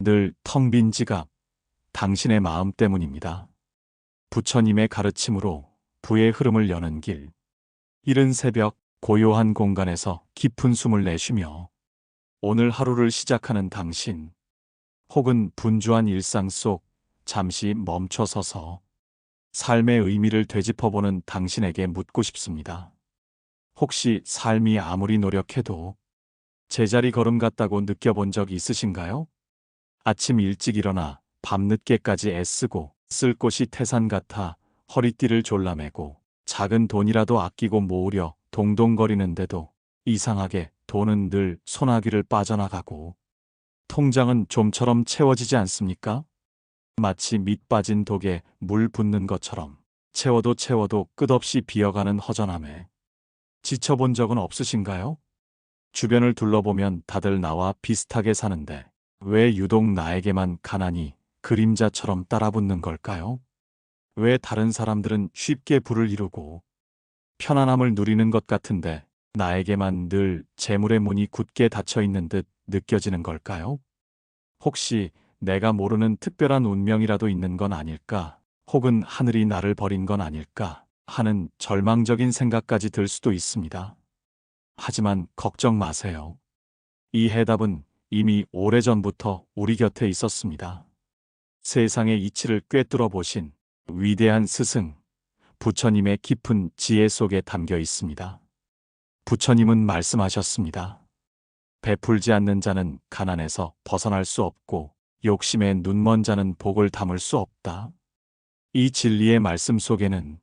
늘 텅 빈 지갑, 당신의 마음 때문입니다. 부처님의 가르침으로 부의 흐름을 여는 길. 이른 새벽 고요한 공간에서 깊은 숨을 내쉬며 오늘 하루를 시작하는 당신, 혹은 분주한 일상 속 잠시 멈춰서서 삶의 의미를 되짚어보는 당신에게 묻고 싶습니다. 혹시 삶이 아무리 노력해도 제자리 걸음 같다고 느껴본 적 있으신가요? 아침 일찍 일어나 밤늦게까지 애쓰고 쓸 곳이 태산 같아 허리띠를 졸라매고 작은 돈이라도 아끼고 모으려 동동거리는데도 이상하게 돈은 늘 소나기를 빠져나가고 통장은 좀처럼 채워지지 않습니까? 마치 밑 빠진 독에 물 붓는 것처럼 채워도 채워도 끝없이 비어가는 허전함에 지쳐본 적은 없으신가요? 주변을 둘러보면 다들 나와 비슷하게 사는데 왜 유독 나에게만 가난이 그림자처럼 따라붙는 걸까요? 왜 다른 사람들은 쉽게 부를 이루고 편안함을 누리는 것 같은데 나에게만 늘 재물의 문이 굳게 닫혀 있는 듯 느껴지는 걸까요? 혹시 내가 모르는 특별한 운명이라도 있는 건 아닐까? 혹은 하늘이 나를 버린 건 아닐까? 하는 절망적인 생각까지 들 수도 있습니다. 하지만 걱정 마세요. 이 해답은 이미 오래전부터 우리 곁에 있었습니다. 세상의 이치를 꿰뚫어 보신 위대한 스승, 부처님의 깊은 지혜 속에 담겨 있습니다. 부처님은 말씀하셨습니다. 베풀지 않는 자는 가난에서 벗어날 수 없고 욕심에 눈먼 자는 복을 담을 수 없다. 이 진리의 말씀 속에는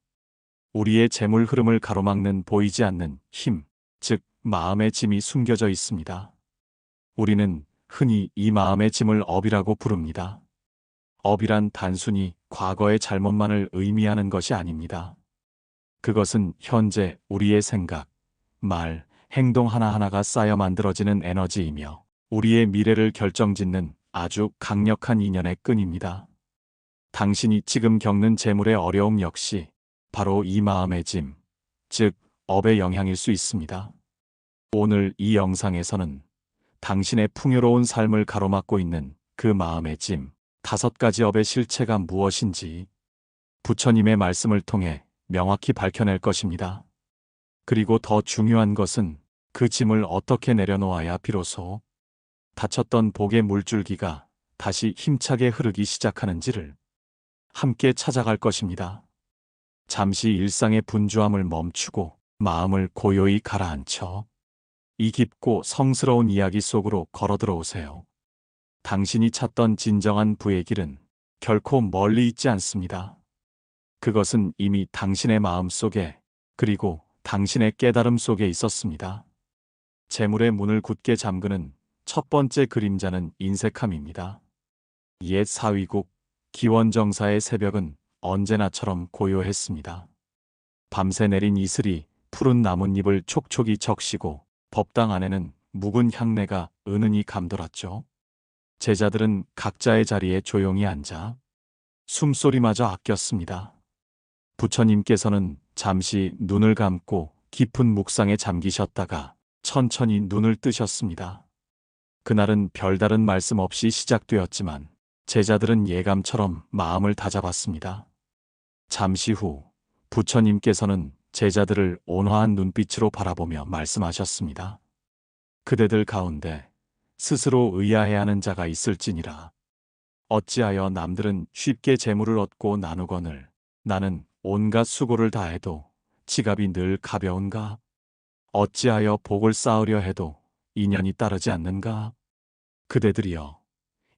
우리의 재물 흐름을 가로막는 보이지 않는 힘, 즉 마음의 짐이 숨겨져 있습니다. 우리는 흔히 이 마음의 짐을 업이라고 부릅니다. 업이란 단순히 과거의 잘못만을 의미하는 것이 아닙니다. 그것은 현재 우리의 생각, 말, 행동 하나하나가 쌓여 만들어지는 에너지이며 우리의 미래를 결정짓는 아주 강력한 인연의 끈입니다. 당신이 지금 겪는 재물의 어려움 역시 바로 이 마음의 짐, 즉 업의 영향일 수 있습니다. 오늘 이 영상에서는 당신의 풍요로운 삶을 가로막고 있는 그 마음의 짐, 5가지 업의 실체가 무엇인지 부처님의 말씀을 통해 명확히 밝혀낼 것입니다. 그리고 더 중요한 것은 그 짐을 어떻게 내려놓아야 비로소 닫혔던 복의 물줄기가 다시 힘차게 흐르기 시작하는지를 함께 찾아갈 것입니다. 잠시 일상의 분주함을 멈추고 마음을 고요히 가라앉혀 이 깊고 성스러운 이야기 속으로 걸어 들어오세요. 당신이 찾던 진정한 부의 길은 결코 멀리 있지 않습니다. 그것은 이미 당신의 마음 속에, 그리고 당신의 깨달음 속에 있었습니다. 재물의 문을 굳게 잠그는 첫 번째 그림자는 인색함입니다. 옛 사위국 기원정사의 새벽은 언제나처럼 고요했습니다. 밤새 내린 이슬이 푸른 나뭇잎을 촉촉이 적시고 법당 안에는 묵은 향내가 은은히 감돌았죠. 제자들은 각자의 자리에 조용히 앉아 숨소리마저 아꼈습니다. 부처님께서는 잠시 눈을 감고 깊은 묵상에 잠기셨다가 천천히 눈을 뜨셨습니다. 그날은 별다른 말씀 없이 시작되었지만 제자들은 예감처럼 마음을 다잡았습니다. 잠시 후 부처님께서는 제자들을 온화한 눈빛으로 바라보며 말씀하셨습니다. 그대들 가운데 스스로 의아해하는 자가 있을지니라. 어찌하여 남들은 쉽게 재물을 얻고 나누거늘 나는 온갖 수고를 다해도 지갑이 늘 가벼운가? 어찌하여 복을 쌓으려 해도 인연이 따르지 않는가? 그대들이여,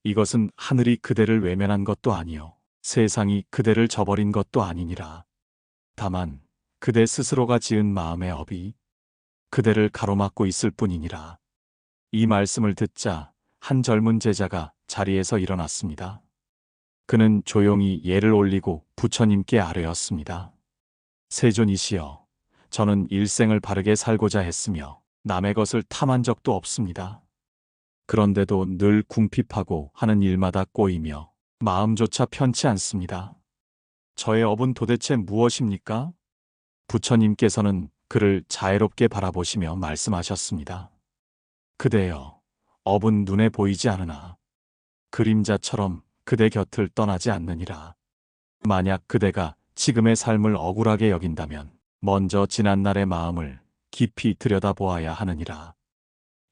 이것은 하늘이 그대를 외면한 것도 아니요 세상이 그대를 저버린 것도 아니니라. 다만 그대 스스로가 지은 마음의 업이 그대를 가로막고 있을 뿐이니라. 이 말씀을 듣자 한 젊은 제자가 자리에서 일어났습니다. 그는 조용히 예를 올리고 부처님께 아뢰었습니다. 세존이시여, 저는 일생을 바르게 살고자 했으며 남의 것을 탐한 적도 없습니다. 그런데도 늘 궁핍하고 하는 일마다 꼬이며 마음조차 편치 않습니다. 저의 업은 도대체 무엇입니까? 부처님께서는 그를 자애롭게 바라보시며 말씀하셨습니다. 그대여, 업은 눈에 보이지 않으나 그림자처럼 그대 곁을 떠나지 않느니라. 만약 그대가 지금의 삶을 억울하게 여긴다면 먼저 지난날의 마음을 깊이 들여다보아야 하느니라.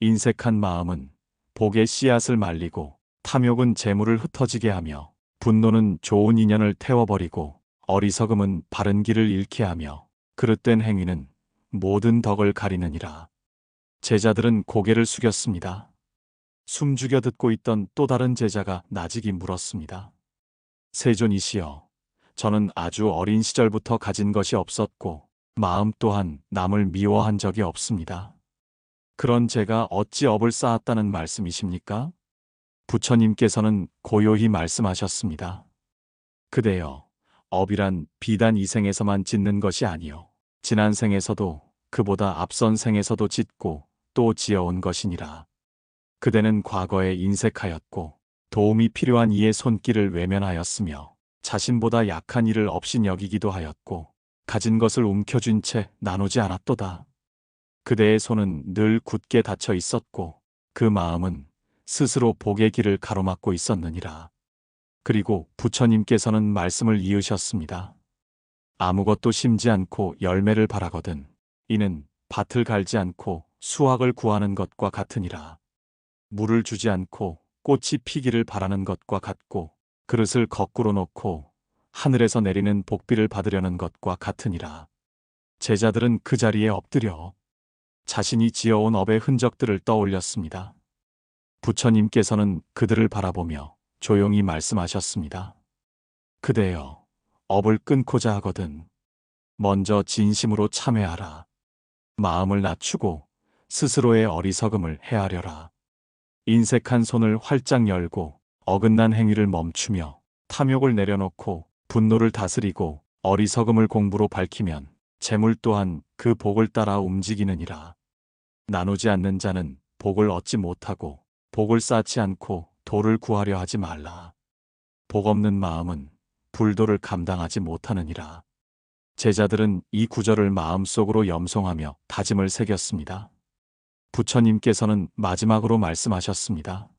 인색한 마음은 복의 씨앗을 말리고 탐욕은 재물을 흩어지게 하며 분노는 좋은 인연을 태워버리고 어리석음은 바른 길을 잃게 하며 그릇된 행위는 모든 덕을 가리느니라. 제자들은 고개를 숙였습니다. 숨죽여 듣고 있던 또 다른 제자가 나직이 물었습니다. 세존이시여, 저는 아주 어린 시절부터 가진 것이 없었고 마음 또한 남을 미워한 적이 없습니다. 그런 제가 어찌 업을 쌓았다는 말씀이십니까? 부처님께서는 고요히 말씀하셨습니다. 그대여, 업이란 비단 이 생에서만 짓는 것이 아니요 지난 생에서도 그보다 앞선 생에서도 짓고 또 지어온 것이니라. 그대는 과거에 인색하였고 도움이 필요한 이의 손길을 외면하였으며 자신보다 약한 이를 업신 여기기도 하였고 가진 것을 움켜쥔 채 나누지 않았도다. 그대의 손은 늘 굳게 닫혀 있었고 그 마음은 스스로 복의 길을 가로막고 있었느니라. 그리고 부처님께서는 말씀을 이으셨습니다. 아무것도 심지 않고 열매를 바라거든 이는 밭을 갈지 않고 수확을 구하는 것과 같으니라. 물을 주지 않고 꽃이 피기를 바라는 것과 같고 그릇을 거꾸로 놓고 하늘에서 내리는 복비를 받으려는 것과 같으니라. 제자들은 그 자리에 엎드려 자신이 지어온 업의 흔적들을 떠올렸습니다. 부처님께서는 그들을 바라보며 조용히 말씀하셨습니다. 그대여, 업을 끊고자 하거든 먼저 진심으로 참회하라. 마음을 낮추고 스스로의 어리석음을 헤아려라. 인색한 손을 활짝 열고 어긋난 행위를 멈추며 탐욕을 내려놓고 분노를 다스리고 어리석음을 공부로 밝히면 재물 또한 그 복을 따라 움직이느니라. 나누지 않는 자는 복을 얻지 못하고 복을 쌓지 않고 도를 구하려 하지 말라. 복 없는 마음은 불도를 감당하지 못하느니라. 제자들은 이 구절을 마음속으로 염송하며 다짐을 새겼습니다. 부처님께서는 마지막으로 말씀하셨습니다.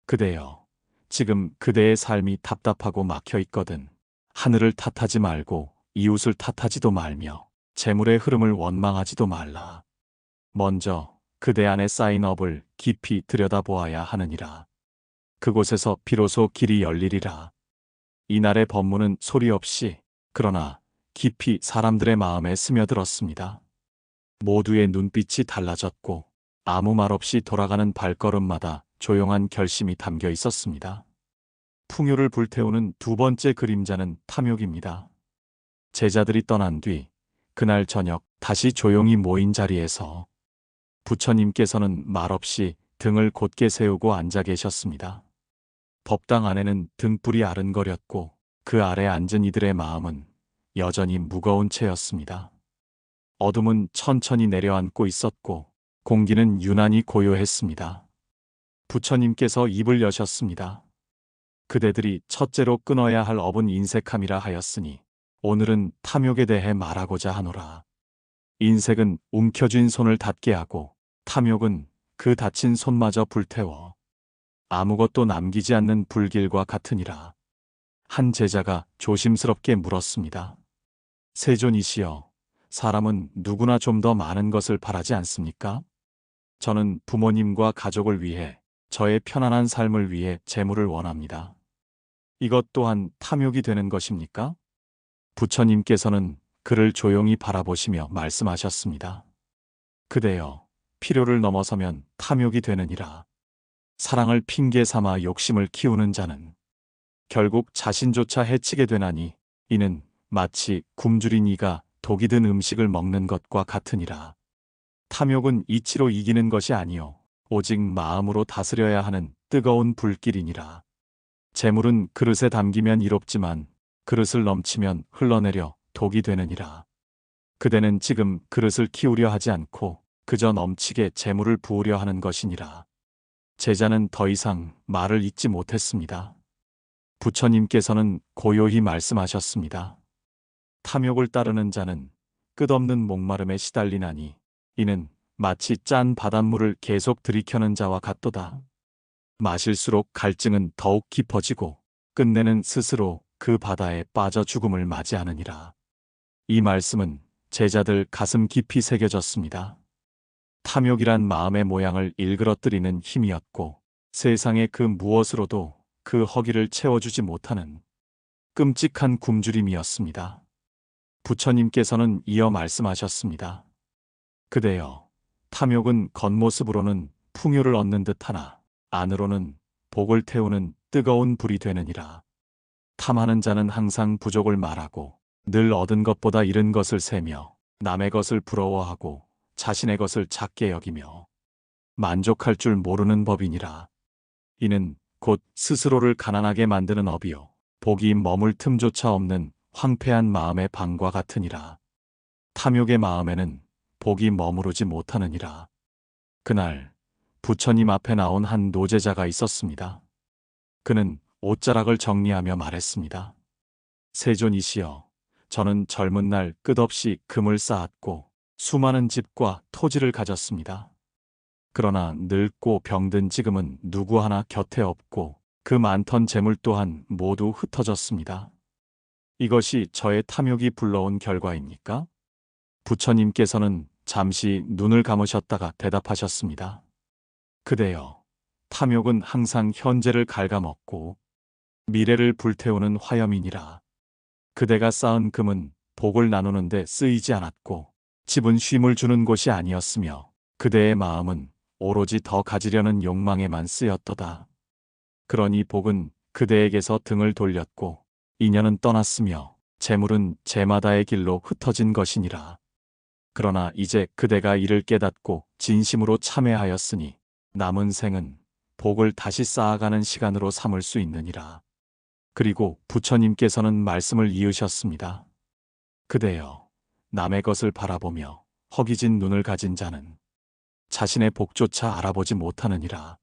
그대여, 지금 그대의 삶이 답답하고 막혀 있거든 하늘을 탓하지 말고 이웃을 탓하지도 말며 재물의 흐름을 원망하지도 말라. 먼저 그대 안에 쌓인 업을 깊이 들여다보아야 하느니라. 그곳에서 비로소 길이 열리리라. 이날의 법문은 소리 없이 그러나 깊이 사람들의 마음에 스며들었습니다. 모두의 눈빛이 달라졌고 아무 말 없이 돌아가는 발걸음마다 조용한 결심이 담겨 있었습니다. 풍요를 불태우는 두 번째 그림자는 탐욕입니다. 제자들이 떠난 뒤 그날 저녁 다시 조용히 모인 자리에서 부처님께서는 말없이 등을 곧게 세우고 앉아 계셨습니다. 법당 안에는 등불이 아른거렸고 그 아래 앉은 이들의 마음은 여전히 무거운 채였습니다. 어둠은 천천히 내려앉고 있었고 공기는 유난히 고요했습니다. 부처님께서 입을 여셨습니다. 그대들이 첫째로 끊어야 할 업은 인색함이라 하였으니 오늘은 탐욕에 대해 말하고자 하노라. 인색은 움켜쥔 손을 닫게 하고 탐욕은 그 닫힌 손마저 불태워 아무것도 남기지 않는 불길과 같으니라. 한 제자가 조심스럽게 물었습니다. 세존이시여, 사람은 누구나 좀 더 많은 것을 바라지 않습니까? 저는 부모님과 가족을 위해 저의 편안한 삶을 위해 재물을 원합니다. 이것 또한 탐욕이 되는 것입니까? 부처님께서는 그를 조용히 바라보시며 말씀하셨습니다. 그대여, 필요를 넘어서면 탐욕이 되느니라. 사랑을 핑계 삼아 욕심을 키우는 자는 결국 자신조차 해치게 되나니 이는 마치 굶주린 이가 독이 든 음식을 먹는 것과 같으니라. 탐욕은 이치로 이기는 것이 아니요 오직 마음으로 다스려야 하는 뜨거운 불길이니라. 재물은 그릇에 담기면 이롭지만 그릇을 넘치면 흘러내려 독이 되느니라. 그대는 지금 그릇을 키우려 하지 않고 그저 넘치게 재물을 부으려 하는 것이니라. 제자는 더 이상 말을 잇지 못했습니다. 부처님께서는 고요히 말씀하셨습니다. 탐욕을 따르는 자는 끝없는 목마름에 시달리나니 이는 마치 짠 바닷물을 계속 들이켜는 자와 같도다. 마실수록 갈증은 더욱 깊어지고 끝내는 스스로 그 바다에 빠져 죽음을 맞이하느니라. 이 말씀은 제자들 가슴 깊이 새겨졌습니다. 탐욕이란 마음의 모양을 일그러뜨리는 힘이었고 세상의 그 무엇으로도 그 허기를 채워주지 못하는 끔찍한 굶주림이었습니다. 부처님께서는 이어 말씀하셨습니다. 그대여, 탐욕은 겉모습으로는 풍요를 얻는 듯하나 안으로는 복을 태우는 뜨거운 불이 되느니라. 탐하는 자는 항상 부족을 말하고 늘 얻은 것보다 잃은 것을 세며 남의 것을 부러워하고 자신의 것을 작게 여기며 만족할 줄 모르는 법이니라. 이는 곧 스스로를 가난하게 만드는 업이요 복이 머물 틈조차 없는 황폐한 마음의 방과 같으니라. 탐욕의 마음에는 복이 머무르지 못하느니라. 그날 부처님 앞에 나온 한 노제자가 있었습니다. 그는 옷자락을 정리하며 말했습니다. 세존이시여, 저는 젊은 날 끝없이 금을 쌓았고 수많은 집과 토지를 가졌습니다. 그러나 늙고 병든 지금은 누구 하나 곁에 없고 그 많던 재물 또한 모두 흩어졌습니다. 이것이 저의 탐욕이 불러온 결과입니까? 부처님께서는 잠시 눈을 감으셨다가 대답하셨습니다. 그대여, 탐욕은 항상 현재를 갉아먹고 미래를 불태우는 화염이니라. 그대가 쌓은 금은 복을 나누는 데 쓰이지 않았고 집은 쉼을 주는 곳이 아니었으며 그대의 마음은 오로지 더 가지려는 욕망에만 쓰였도다. 그러니 복은 그대에게서 등을 돌렸고 인연은 떠났으며 재물은 제마다의 길로 흩어진 것이니라. 그러나 이제 그대가 이를 깨닫고 진심으로 참회하였으니 남은 생은 복을 다시 쌓아가는 시간으로 삼을 수 있느니라. 그리고 부처님께서는 말씀을 이으셨습니다. 그대여, 남의 것을 바라보며 허기진 눈을 가진 자는 자신의 복조차 알아보지 못하느니라.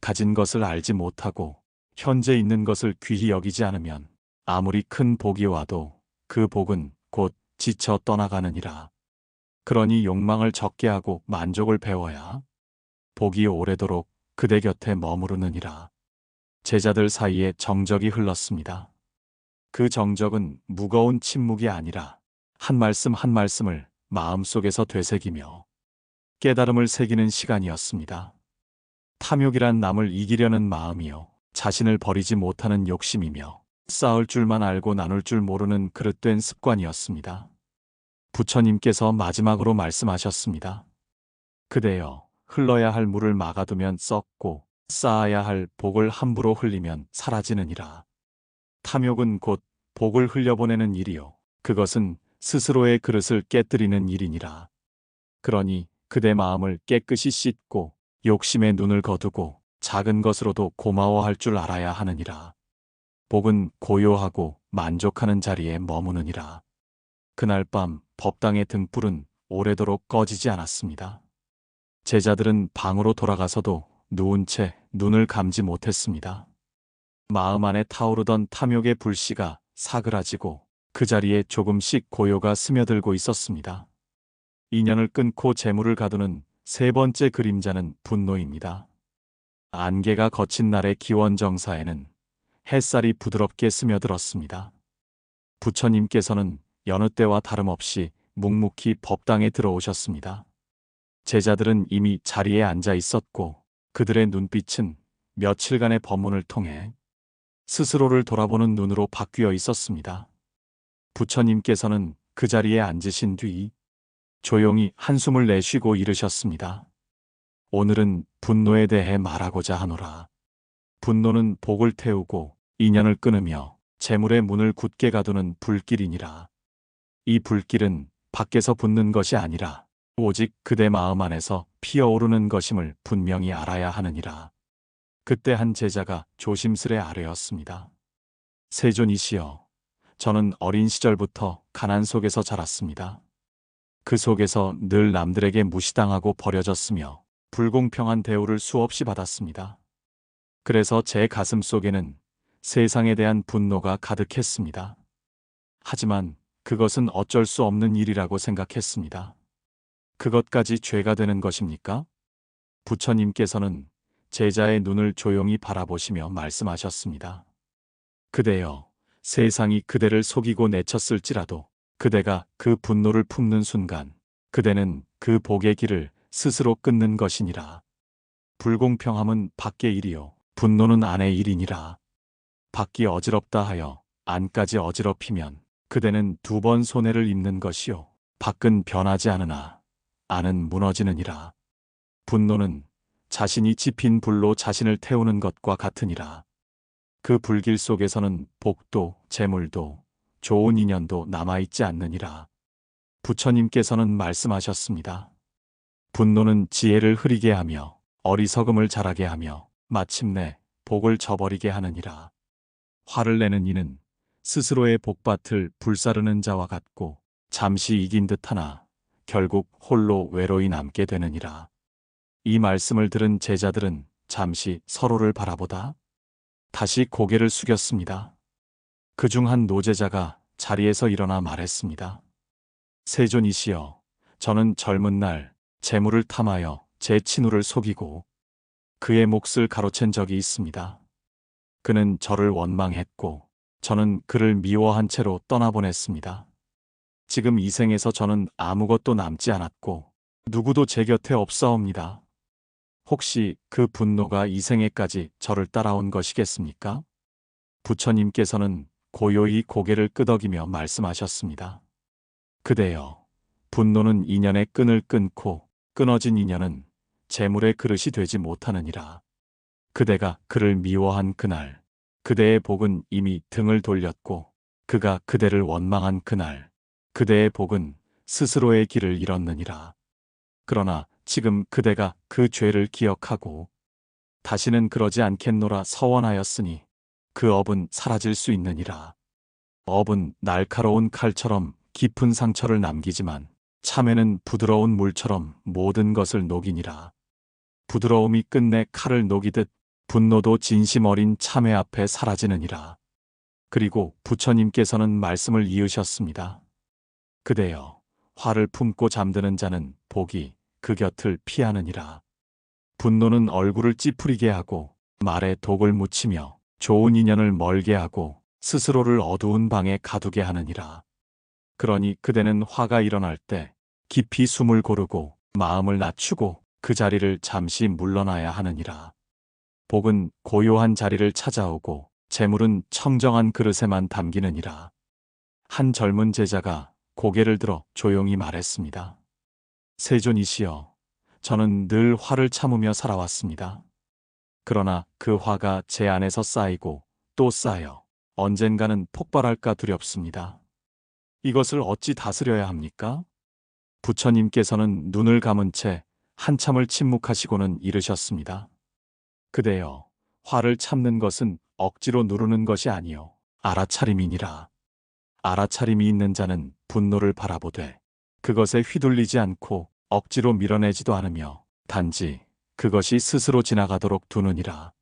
가진 것을 알지 못하고 현재 있는 것을 귀히 여기지 않으면 아무리 큰 복이 와도 그 복은 곧 지쳐 떠나가느니라. 그러니 욕망을 적게 하고 만족을 배워야 복이 오래도록 그대 곁에 머무르느니라. 제자들 사이에 정적이 흘렀습니다. 그 정적은 무거운 침묵이 아니라 한 말씀 한 말씀을 마음속에서 되새기며 깨달음을 새기는 시간이었습니다. 탐욕이란 남을 이기려는 마음이요 자신을 버리지 못하는 욕심이며 쌓을 줄만 알고 나눌 줄 모르는 그릇된 습관이었습니다. 부처님께서 마지막으로 말씀하셨습니다. 그대여, 흘러야 할 물을 막아두면 썩고 쌓아야 할 복을 함부로 흘리면 사라지느니라. 탐욕은 곧 복을 흘려보내는 일이요 그것은 스스로의 그릇을 깨뜨리는 일이니라. 그러니 그대 마음을 깨끗이 씻고 욕심의 눈을 거두고 작은 것으로도 고마워할 줄 알아야 하느니라. 복은 고요하고 만족하는 자리에 머무느니라. 그날 밤 법당의 등불은 오래도록 꺼지지 않았습니다. 제자들은 방으로 돌아가서도 누운 채 눈을 감지 못했습니다. 마음 안에 타오르던 탐욕의 불씨가 사그라지고 그 자리에 조금씩 고요가 스며들고 있었습니다. 인연을 끊고 재물을 가두는 세 번째 그림자는 분노입니다. 안개가 거친 날의 기원정사에는 햇살이 부드럽게 스며들었습니다. 부처님께서는 여느 때와 다름없이 묵묵히 법당에 들어오셨습니다. 제자들은 이미 자리에 앉아 있었고 그들의 눈빛은 며칠간의 법문을 통해 스스로를 돌아보는 눈으로 바뀌어 있었습니다. 부처님께서는 그 자리에 앉으신 뒤 조용히 한숨을 내쉬고 이르셨습니다. 오늘은 분노에 대해 말하고자 하노라. 분노는 복을 태우고 인연을 끊으며 재물의 문을 굳게 가두는 불길이니라. 이 불길은 밖에서 붙는 것이 아니라 오직 그대 마음 안에서 피어오르는 것임을 분명히 알아야 하느니라. 그때 한 제자가 조심스레 아뢰었습니다. 세존이시여, 저는 어린 시절부터 가난 속에서 자랐습니다. 그 속에서 늘 남들에게 무시당하고 버려졌으며 불공평한 대우를 수없이 받았습니다. 그래서 제 가슴 속에는 세상에 대한 분노가 가득했습니다. 하지만 그것은 어쩔 수 없는 일이라고 생각했습니다. 그것까지 죄가 되는 것입니까? 부처님께서는 제자의 눈을 조용히 바라보시며 말씀하셨습니다. 그대여, 세상이 그대를 속이고 내쳤을지라도 그대가 그 분노를 품는 순간 그대는 그 복의 길을 스스로 끊는 것이니라. 불공평함은 밖의 일이요 분노는 안의 일이니라. 밖이 어지럽다 하여 안까지 어지럽히면 그대는 두 번 손해를 입는 것이요 밖은 변하지 않으나 안은 무너지느니라. 분노는 자신이 지핀 불로 자신을 태우는 것과 같으니라. 그 불길 속에서는 복도, 재물도, 좋은 인연도 남아있지 않느니라. 부처님께서는 말씀하셨습니다. 분노는 지혜를 흐리게 하며 어리석음을 자라게 하며 마침내 복을 저버리게 하느니라. 화를 내는 이는 스스로의 복밭을 불사르는 자와 같고 잠시 이긴 듯하나 결국 홀로 외로이 남게 되느니라. 이 말씀을 들은 제자들은 잠시 서로를 바라보다 다시 고개를 숙였습니다. 그중 한 노제자가 자리에서 일어나 말했습니다. 세존이시여, 저는 젊은 날 재물을 탐하여 제 친구를 속이고 그의 몫을 가로챈 적이 있습니다. 그는 저를 원망했고 저는 그를 미워한 채로 떠나보냈습니다. 지금 이 생에서 저는 아무것도 남지 않았고 누구도 제 곁에 없사옵니다. 혹시 그 분노가 이 생에까지 저를 따라온 것이겠습니까? 부처님께서는 고요히 고개를 끄덕이며 말씀하셨습니다. 그대여, 분노는 인연의 끈을 끊고 끊어진 인연은 재물의 그릇이 되지 못하느니라. 그대가 그를 미워한 그날, 그대의 복은 이미 등을 돌렸고 그가 그대를 원망한 그날, 그대의 복은 스스로의 길을 잃었느니라. 그러나 지금 그대가 그 죄를 기억하고 다시는 그러지 않겠노라 서원하였으니 그 업은 사라질 수 있느니라. 업은 날카로운 칼처럼 깊은 상처를 남기지만 참회는 부드러운 물처럼 모든 것을 녹이니라. 부드러움이 끝내 칼을 녹이듯 분노도 진심 어린 참회 앞에 사라지느니라. 그리고 부처님께서는 말씀을 이으셨습니다. 그대여, 화를 품고 잠드는 자는 복이 그 곁을 피하느니라. 분노는 얼굴을 찌푸리게 하고 말에 독을 묻히며 좋은 인연을 멀게 하고 스스로를 어두운 방에 가두게 하느니라. 그러니 그대는 화가 일어날 때 깊이 숨을 고르고 마음을 낮추고 그 자리를 잠시 물러나야 하느니라. 복은 고요한 자리를 찾아오고 재물은 청정한 그릇에만 담기느니라. 한 젊은 제자가 고개를 들어 조용히 말했습니다. 세존이시여, 저는 늘 화를 참으며 살아왔습니다. 그러나 그 화가 제 안에서 쌓이고 또 쌓여 언젠가는 폭발할까 두렵습니다. 이것을 어찌 다스려야 합니까? 부처님께서는 눈을 감은 채 한참을 침묵하시고는 이르셨습니다. 그대여, 화를 참는 것은 억지로 누르는 것이 아니요 알아차림이니라. 알아차림이 있는 자는 분노를 바라보되 그것에 휘둘리지 않고 억지로 밀어내지도 않으며 단지 그것이 스스로 지나가도록 두느니라.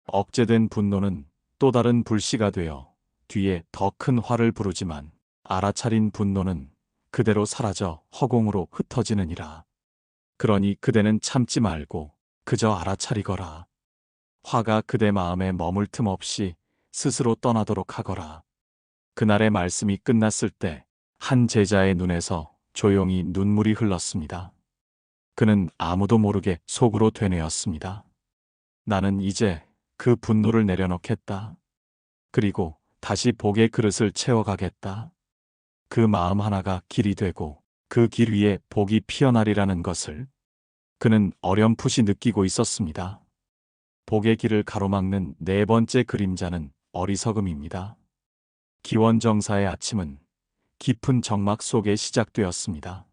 억제된 분노는 또 다른 불씨가 되어 뒤에 더 큰 화를 부르지만 알아차린 분노는 그대로 사라져 허공으로 흩어지느니라. 그러니 그대는 참지 말고 그저 알아차리거라. 화가 그대 마음에 머물 틈 없이 스스로 떠나도록 하거라. 그날의 말씀이 끝났을 때 한 제자의 눈에서 조용히 눈물이 흘렀습니다. 그는 아무도 모르게 속으로 되뇌었습니다. 나는 이제 그 분노를 내려놓겠다. 그리고 다시 복의 그릇을 채워가겠다. 그 마음 하나가 길이 되고 그 길 위에 복이 피어나리라는 것을 그는 어렴풋이 느끼고 있었습니다. 복의 길을 가로막는 네 번째 그림자는 어리석음입니다. 기원정사의 아침은 깊은 정막 속에 시작되었습니다.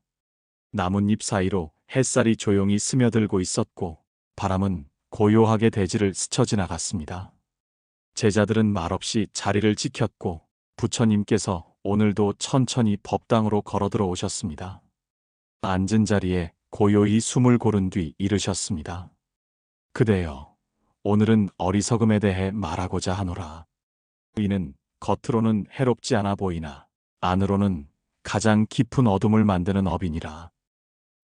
나뭇잎 사이로 햇살이 조용히 스며들고 있었고 바람은 고요하게 대지를 스쳐 지나갔습니다. 제자들은 말없이 자리를 지켰고 부처님께서 오늘도 천천히 법당으로 걸어 들어오셨습니다. 앉은 자리에 고요히 숨을 고른 뒤 이르셨습니다. 그대여, 오늘은 어리석음에 대해 말하고자 하노라. 이는 겉으로는 해롭지 않아 보이나 안으로는 가장 깊은 어둠을 만드는 업이니라.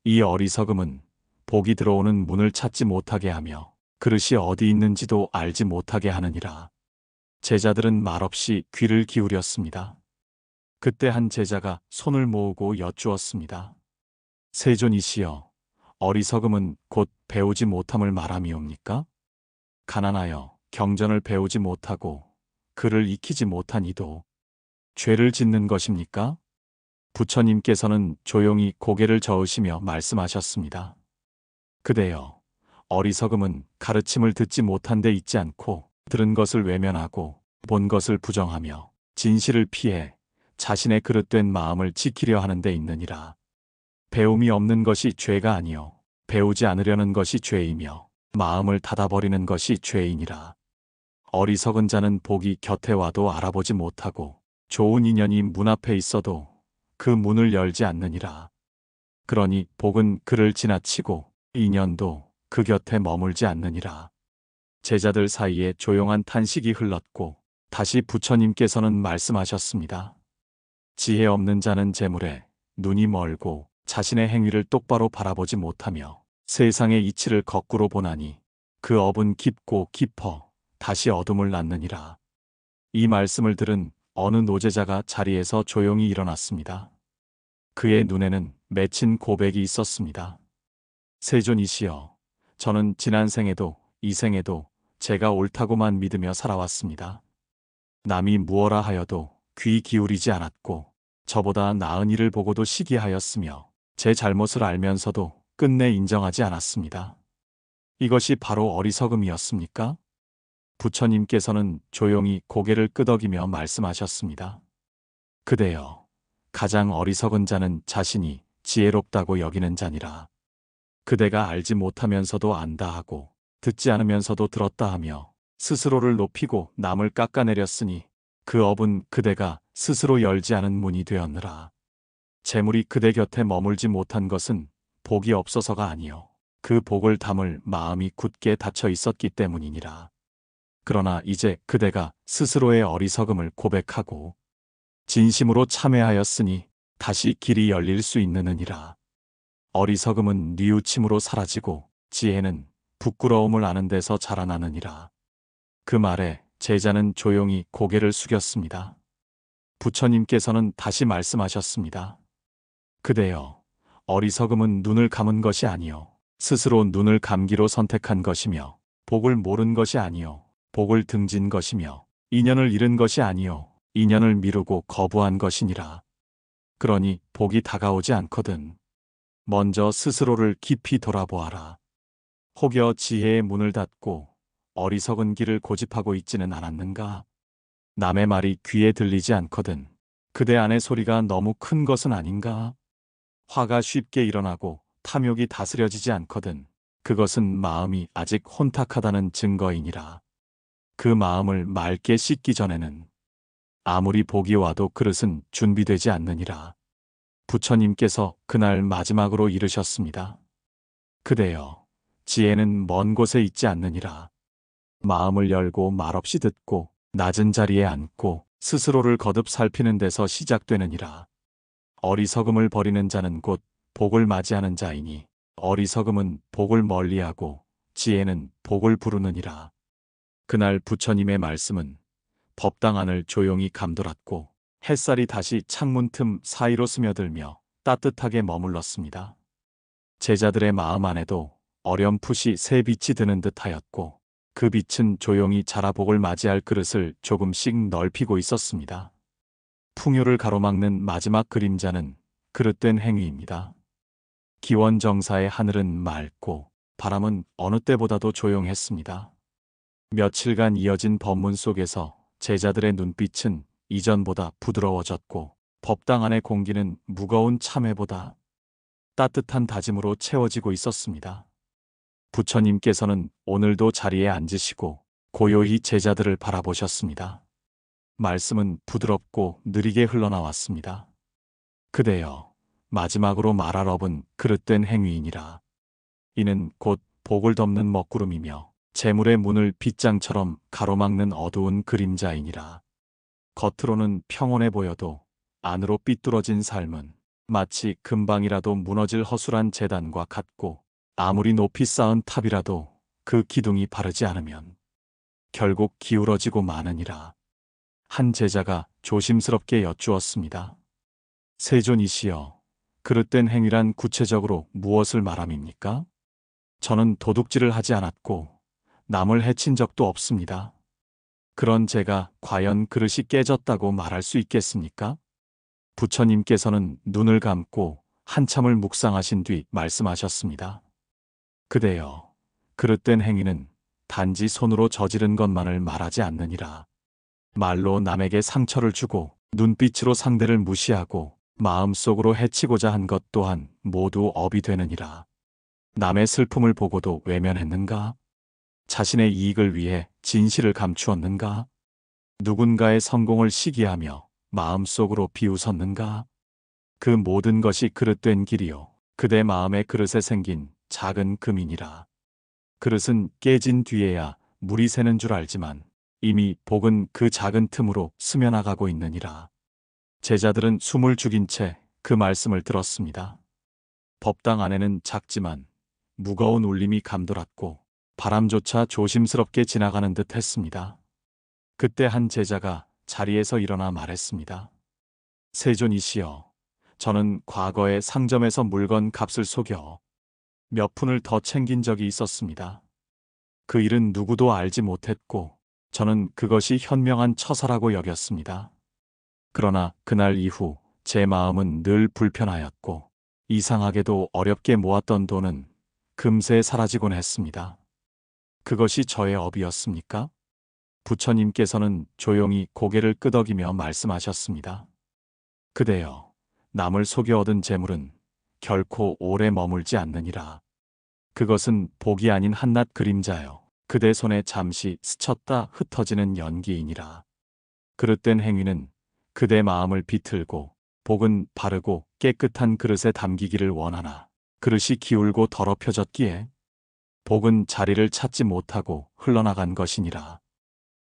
이 어리석음은 복이 들어오는 문을 찾지 못하게 하며 그릇이 어디 있는지도 알지 못하게 하느니라. 제자들은 말없이 귀를 기울였습니다. 그때 한 제자가 손을 모으고 여쭈었습니다. 세존이시여, 어리석음은 곧 배우지 못함을 말함이옵니까? 가난하여 경전을 배우지 못하고 글을 익히지 못한 이도 죄를 짓는 것입니까? 부처님께서는 조용히 고개를 저으시며 말씀하셨습니다. 그대여, 어리석음은 가르침을 듣지 못한 데 있지 않고 들은 것을 외면하고 본 것을 부정하며 진실을 피해 자신의 그릇된 마음을 지키려 하는 데 있느니라. 배움이 없는 것이 죄가 아니요 배우지 않으려는 것이 죄이며 마음을 닫아버리는 것이 죄이니라. 어리석은 자는 복이 곁에 와도 알아보지 못하고 좋은 인연이 문 앞에 있어도 그 문을 열지 않느니라. 그러니 복은 그를 지나치고 인연도 그 곁에 머물지 않느니라. 제자들 사이에 조용한 탄식이 흘렀고 다시 부처님께서는 말씀하셨습니다. 지혜 없는 자는 재물에 눈이 멀고 자신의 행위를 똑바로 바라보지 못하며 세상의 이치를 거꾸로 보나니 그 업은 깊고 깊어 다시 어둠을 낳느니라. 이 말씀을 들은 어느 노제자가 자리에서 조용히 일어났습니다. 그의 눈에는 맺힌 고백이 있었습니다. 세존이시여, 저는 지난 생에도 이 생에도 제가 옳다고만 믿으며 살아왔습니다. 남이 무엇라 하여도 귀 기울이지 않았고 저보다 나은 일을 보고도 시기하였으며 제 잘못을 알면서도 끝내 인정하지 않았습니다. 이것이 바로 어리석음이었습니까? 부처님께서는 조용히 고개를 끄덕이며 말씀하셨습니다. 그대여, 가장 어리석은 자는 자신이 지혜롭다고 여기는 자니라. 그대가 알지 못하면서도 안다 하고 듣지 않으면서도 들었다 하며 스스로를 높이고 남을 깎아내렸으니 그 업은 그대가 스스로 열지 않은 문이 되었느라. 재물이 그대 곁에 머물지 못한 것은 복이 없어서가 아니요 그 복을 담을 마음이 굳게 닫혀 있었기 때문이니라. 그러나 이제 그대가 스스로의 어리석음을 고백하고 진심으로 참회하였으니 다시 길이 열릴 수 있느니라. 어리석음은 뉘우침으로 사라지고 지혜는 부끄러움을 아는 데서 자라나느니라. 그 말에 제자는 조용히 고개를 숙였습니다. 부처님께서는 다시 말씀하셨습니다. 그대여, 어리석음은 눈을 감은 것이 아니요 스스로 눈을 감기로 선택한 것이며 복을 모른 것이 아니요 복을 등진 것이며 인연을 잃은 것이 아니요 인연을 미루고 거부한 것이니라. 그러니 복이 다가오지 않거든 먼저 스스로를 깊이 돌아보아라. 혹여 지혜의 문을 닫고 어리석은 길을 고집하고 있지는 않았는가? 남의 말이 귀에 들리지 않거든 그대 안의 소리가 너무 큰 것은 아닌가? 화가 쉽게 일어나고 탐욕이 다스려지지 않거든 그것은 마음이 아직 혼탁하다는 증거이니라. 그 마음을 맑게 씻기 전에는 아무리 복이 와도 그릇은 준비되지 않느니라. 부처님께서 그날 마지막으로 이르셨습니다. 그대여, 지혜는 먼 곳에 있지 않느니라. 마음을 열고 말없이 듣고 낮은 자리에 앉고 스스로를 거듭 살피는 데서 시작되느니라. 어리석음을 버리는 자는 곧 복을 맞이하는 자이니 어리석음은 복을 멀리하고 지혜는 복을 부르느니라. 그날 부처님의 말씀은 법당 안을 조용히 감돌았고 햇살이 다시 창문 틈 사이로 스며들며 따뜻하게 머물렀습니다. 제자들의 마음 안에도 어렴풋이 새 빛이 드는 듯하였고 그 빛은 조용히 자라복을 맞이할 그릇을 조금씩 넓히고 있었습니다. 풍요를 가로막는 마지막 그림자는 그릇된 행위입니다. 기원정사의 하늘은 맑고 바람은 어느 때보다도 조용했습니다. 며칠간 이어진 법문 속에서 제자들의 눈빛은 이전보다 부드러워졌고 법당 안의 공기는 무거운 참회보다 따뜻한 다짐으로 채워지고 있었습니다. 부처님께서는 오늘도 자리에 앉으시고 고요히 제자들을 바라보셨습니다. 말씀은 부드럽고 느리게 흘러나왔습니다. 그대여, 마지막으로 말할 업은 그릇된 행위이니라. 이는 곧 복을 덮는 먹구름이며 재물의 문을 빗장처럼 가로막는 어두운 그림자이니라. 겉으로는 평온해 보여도 안으로 삐뚤어진 삶은 마치 금방이라도 무너질 허술한 재단과 같고 아무리 높이 쌓은 탑이라도 그 기둥이 바르지 않으면 결국 기울어지고 마느니라. 한 제자가 조심스럽게 여쭈었습니다. 세존이시여, 그릇된 행위란 구체적으로 무엇을 말함입니까? 저는 도둑질을 하지 않았고 남을 해친 적도 없습니다. 그런 제가 과연 그릇이 깨졌다고 말할 수 있겠습니까? 부처님께서는 눈을 감고 한참을 묵상하신 뒤 말씀하셨습니다. 그대여, 그릇된 행위는 단지 손으로 저지른 것만을 말하지 않느니라. 말로 남에게 상처를 주고 눈빛으로 상대를 무시하고 마음속으로 해치고자 한 것 또한 모두 업이 되느니라. 남의 슬픔을 보고도 외면했는가? 자신의 이익을 위해 진실을 감추었는가? 누군가의 성공을 시기하며 마음속으로 비웃었는가? 그 모든 것이 그릇된 길이요, 그대 마음의 그릇에 생긴 작은 금이니라. 그릇은 깨진 뒤에야 물이 새는 줄 알지만 이미 복은 그 작은 틈으로 스며나가고 있느니라. 제자들은 숨을 죽인 채 그 말씀을 들었습니다. 법당 안에는 작지만 무거운 울림이 감돌았고 바람조차 조심스럽게 지나가는 듯 했습니다. 그때 한 제자가 자리에서 일어나 말했습니다. 세존이시여, 저는 과거에 상점에서 물건 값을 속여 몇 푼을 더 챙긴 적이 있었습니다. 그 일은 누구도 알지 못했고 저는 그것이 현명한 처사라고 여겼습니다. 그러나 그날 이후 제 마음은 늘 불편하였고 이상하게도 어렵게 모았던 돈은 금세 사라지곤 했습니다. 그것이 저의 업이었습니까? 부처님께서는 조용히 고개를 끄덕이며 말씀하셨습니다. 그대여, 남을 속여 얻은 재물은 결코 오래 머물지 않느니라. 그것은 복이 아닌 한낱 그림자여, 그대 손에 잠시 스쳤다 흩어지는 연기이니라. 그릇된 행위는 그대 마음을 비틀고 복은 바르고 깨끗한 그릇에 담기기를 원하나 그릇이 기울고 더럽혀졌기에 복은 자리를 찾지 못하고 흘러나간 것이니라.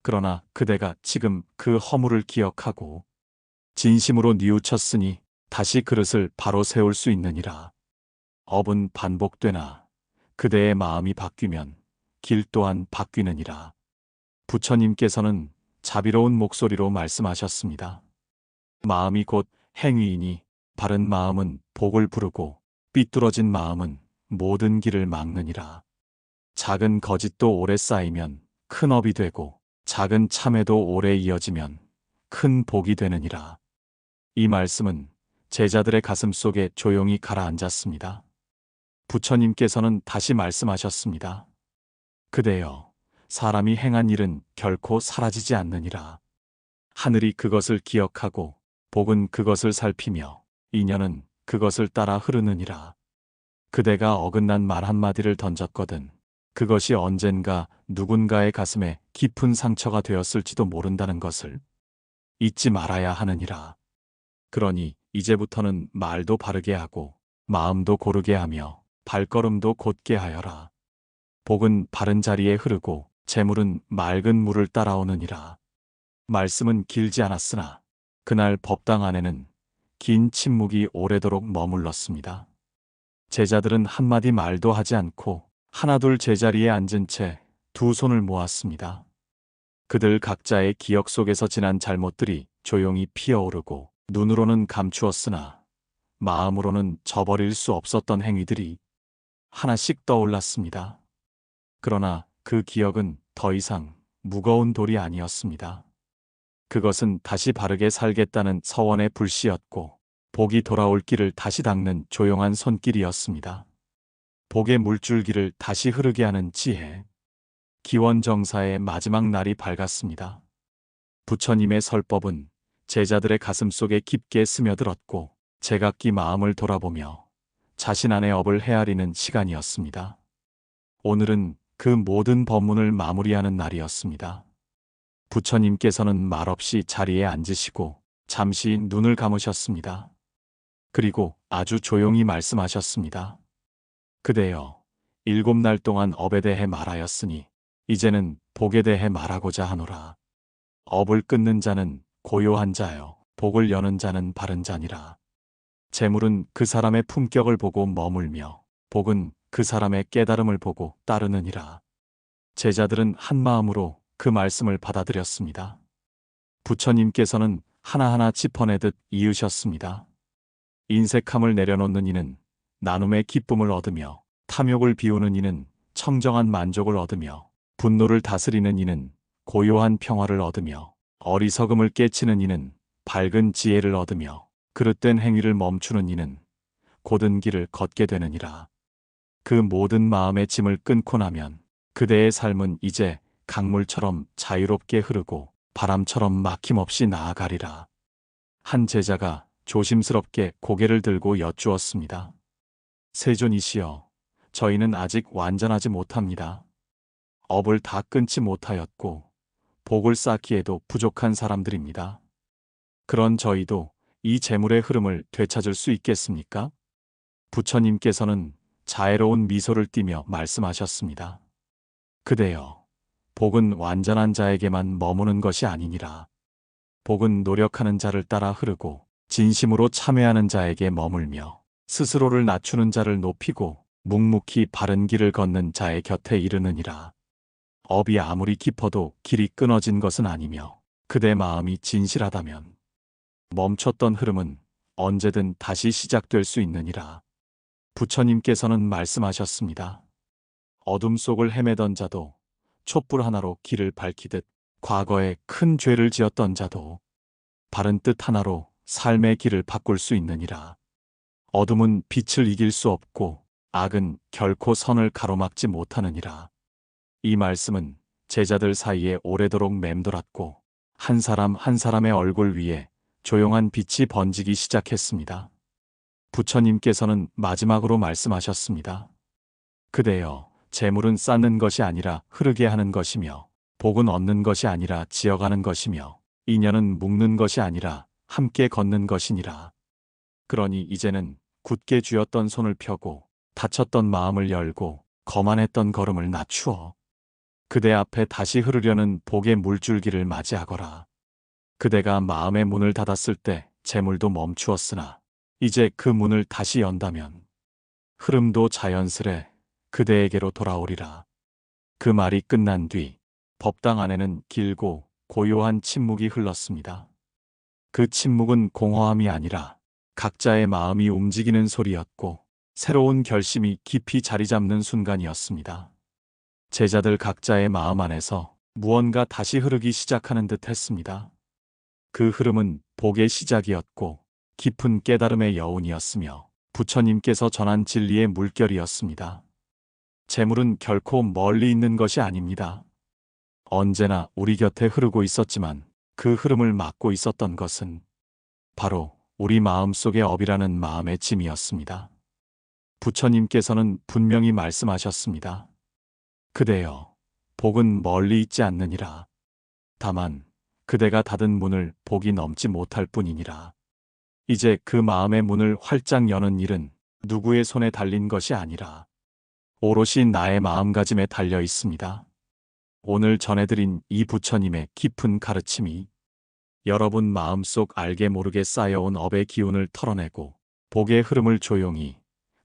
그러나 그대가 지금 그 허물을 기억하고 진심으로 뉘우쳤으니 다시 그릇을 바로 세울 수 있느니라. 업은 반복되나 그대의 마음이 바뀌면 길 또한 바뀌느니라. 부처님께서는 자비로운 목소리로 말씀하셨습니다. 마음이 곧 행위이니 바른 마음은 복을 부르고 삐뚤어진 마음은 모든 길을 막느니라. 작은 거짓도 오래 쌓이면 큰 업이 되고 작은 참회도 오래 이어지면 큰 복이 되느니라. 이 말씀은 제자들의 가슴 속에 조용히 가라앉았습니다. 부처님께서는 다시 말씀하셨습니다. 그대여, 사람이 행한 일은 결코 사라지지 않느니라. 하늘이 그것을 기억하고 복은 그것을 살피며 인연은 그것을 따라 흐르느니라. 그대가 어긋난 말 한마디를 던졌거든 그것이 언젠가 누군가의 가슴에 깊은 상처가 되었을지도 모른다는 것을 잊지 말아야 하느니라. 그러니 이제부터는 말도 바르게 하고 마음도 고르게 하며 발걸음도 곧게 하여라. 복은 바른 자리에 흐르고 재물은 맑은 물을 따라오느니라. 말씀은 길지 않았으나 그날 법당 안에는 긴 침묵이 오래도록 머물렀습니다. 제자들은 한마디 말도 하지 않고 하나둘 제자리에 앉은 채 두 손을 모았습니다. 그들 각자의 기억 속에서 지난 잘못들이 조용히 피어오르고 눈으로는 감추었으나 마음으로는 저버릴 수 없었던 행위들이 하나씩 떠올랐습니다. 그러나 그 기억은 더 이상 무거운 돌이 아니었습니다. 그것은 다시 바르게 살겠다는 서원의 불씨였고 복이 돌아올 길을 다시 닦는 조용한 손길이었습니다. 복의 물줄기를 다시 흐르게 하는 지혜. 기원정사의 마지막 날이 밝았습니다. 부처님의 설법은 제자들의 가슴 속에 깊게 스며들었고 제각기 마음을 돌아보며 자신 안의 업을 헤아리는 시간이었습니다. 오늘은 그 모든 법문을 마무리하는 날이었습니다. 부처님께서는 말없이 자리에 앉으시고 잠시 눈을 감으셨습니다. 그리고 아주 조용히 말씀하셨습니다. 그대여, 7날 동안 업에 대해 말하였으니 이제는 복에 대해 말하고자 하노라. 업을 끊는 자는 고요한 자요, 복을 여는 자는 바른 자니라. 재물은 그 사람의 품격을 보고 머물며 복은 그 사람의 깨달음을 보고 따르느니라. 제자들은 한 마음으로 그 말씀을 받아들였습니다. 부처님께서는 하나하나 짚어내듯 이으셨습니다. 인색함을 내려놓는 이는 나눔의 기쁨을 얻으며, 탐욕을 비우는 이는 청정한 만족을 얻으며, 분노를 다스리는 이는 고요한 평화를 얻으며, 어리석음을 깨치는 이는 밝은 지혜를 얻으며, 그릇된 행위를 멈추는 이는 곧은 길을 걷게 되느니라. 그 모든 마음의 짐을 끊고 나면 그대의 삶은 이제 강물처럼 자유롭게 흐르고 바람처럼 막힘없이 나아가리라. 한 제자가 조심스럽게 고개를 들고 여쭈었습니다. 세존이시여, 저희는 아직 완전하지 못합니다. 업을 다 끊지 못하였고 복을 쌓기에도 부족한 사람들입니다. 그런 저희도 이 재물의 흐름을 되찾을 수 있겠습니까? 부처님께서는 자애로운 미소를 띠며 말씀하셨습니다. 그대여, 복은 완전한 자에게만 머무는 것이 아니니라. 복은 노력하는 자를 따라 흐르고 진심으로 참회하는 자에게 머물며 스스로를 낮추는 자를 높이고 묵묵히 바른 길을 걷는 자의 곁에 이르느니라. 업이 아무리 깊어도 길이 끊어진 것은 아니며 그대 마음이 진실하다면 멈췄던 흐름은 언제든 다시 시작될 수 있느니라. 부처님께서는 말씀하셨습니다. 어둠 속을 헤매던 자도 촛불 하나로 길을 밝히듯 과거에 큰 죄를 지었던 자도 바른 뜻 하나로 삶의 길을 바꿀 수 있느니라. 어둠은 빛을 이길 수 없고 악은 결코 선을 가로막지 못하느니라. 이 말씀은 제자들 사이에 오래도록 맴돌았고 한 사람 한 사람의 얼굴 위에 조용한 빛이 번지기 시작했습니다. 부처님께서는 마지막으로 말씀하셨습니다. 그대여, 재물은 쌓는 것이 아니라 흐르게 하는 것이며, 복은 얻는 것이 아니라 지어가는 것이며, 인연은 묶는 것이 아니라 함께 걷는 것이니라. 그러니 이제는 굳게 쥐었던 손을 펴고 닫혔던 마음을 열고 거만했던 걸음을 낮추어 그대 앞에 다시 흐르려는 복의 물줄기를 맞이하거라. 그대가 마음의 문을 닫았을 때 재물도 멈추었으나 이제 그 문을 다시 연다면 흐름도 자연스레 그대에게로 돌아오리라. 그 말이 끝난 뒤 법당 안에는 길고 고요한 침묵이 흘렀습니다. 그 침묵은 공허함이 아니라 각자의 마음이 움직이는 소리였고 새로운 결심이 깊이 자리 잡는 순간이었습니다. 제자들 각자의 마음 안에서 무언가 다시 흐르기 시작하는 듯 했습니다. 그 흐름은 복의 시작이었고 깊은 깨달음의 여운이었으며 부처님께서 전한 진리의 물결이었습니다. 재물은 결코 멀리 있는 것이 아닙니다. 언제나 우리 곁에 흐르고 있었지만 그 흐름을 막고 있었던 것은 바로 우리 마음속의 업이라는 마음의 짐이었습니다. 부처님께서는 분명히 말씀하셨습니다. 그대여, 복은 멀리 있지 않느니라. 다만 그대가 닫은 문을 복이 넘지 못할 뿐이니라. 이제 그 마음의 문을 활짝 여는 일은 누구의 손에 달린 것이 아니라 오롯이 나의 마음가짐에 달려 있습니다. 오늘 전해드린 이 부처님의 깊은 가르침이 여러분 마음속 알게 모르게 쌓여온 업의 기운을 털어내고 복의 흐름을 조용히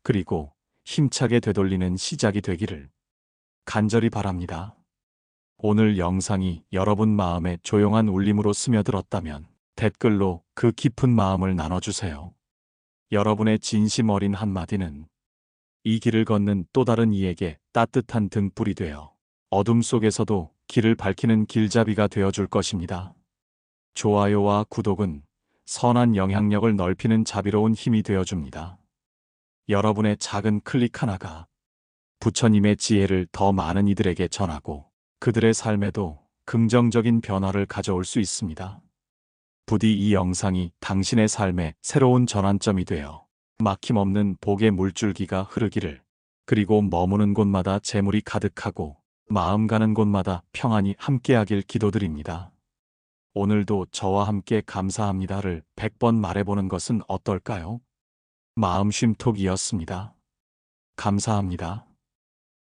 그리고 힘차게 되돌리는 시작이 되기를 간절히 바랍니다. 오늘 영상이 여러분 마음에 조용한 울림으로 스며들었다면 댓글로 그 깊은 마음을 나눠주세요. 여러분의 진심 어린 한마디는 이 길을 걷는 또 다른 이에게 따뜻한 등불이 되어 어둠 속에서도 길을 밝히는 길잡이가 되어줄 것입니다. 좋아요와 구독은 선한 영향력을 넓히는 자비로운 힘이 되어줍니다. 여러분의 작은 클릭 하나가 부처님의 지혜를 더 많은 이들에게 전하고 그들의 삶에도 긍정적인 변화를 가져올 수 있습니다. 부디 이 영상이 당신의 삶의 새로운 전환점이 되어 막힘없는 복의 물줄기가 흐르기를, 그리고 머무는 곳마다 재물이 가득하고 마음 가는 곳마다 평안이 함께하길 기도드립니다. 오늘도 저와 함께 감사합니다를 100번 말해보는 것은 어떨까요? 마음 쉼톡이었습니다. 감사합니다.